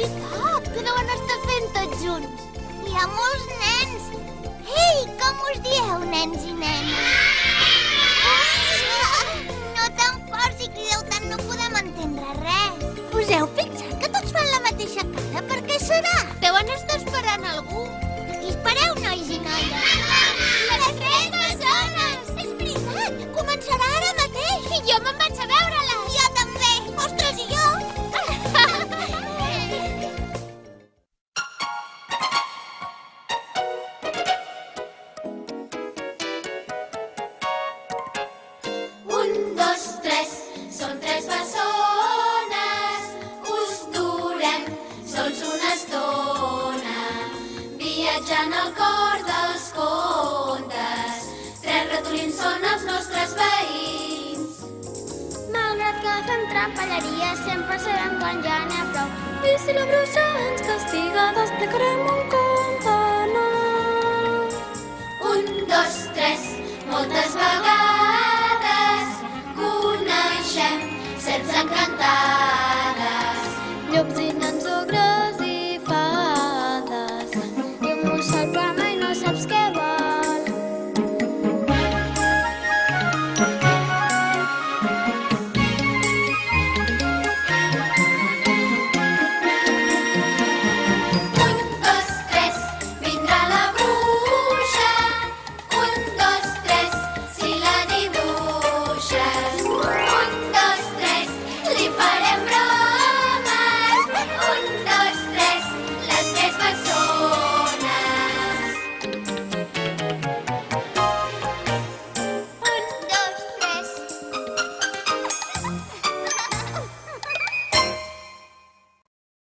veritat! Què deuen estar fent tots junts? Hi ha molts nens. Ei, com us dieu, nens i nenes? No te'n fos, si crideu tant no podem entendre res. Us heu fixat que tots fan la mateixa cara? Per què serà? Deuen estar esperant algú. Aquí espereu, nois i noies. Les tres bessones! És veritat, començarà ara mateix. I jo me'n vaig a veure-les! Jo també. Ostres, i jo? Un, dos, tres, són tres bessones, us durem sols una estona, viatjant al cor dels contes. Tres ratolins són els nostres veïns. Malgrat que fem trampalleria, sempre sabem quan ja n'hi ha prou. I si la bruixa ens castiga, t'explicarem un conte nou. Un, dos, tres,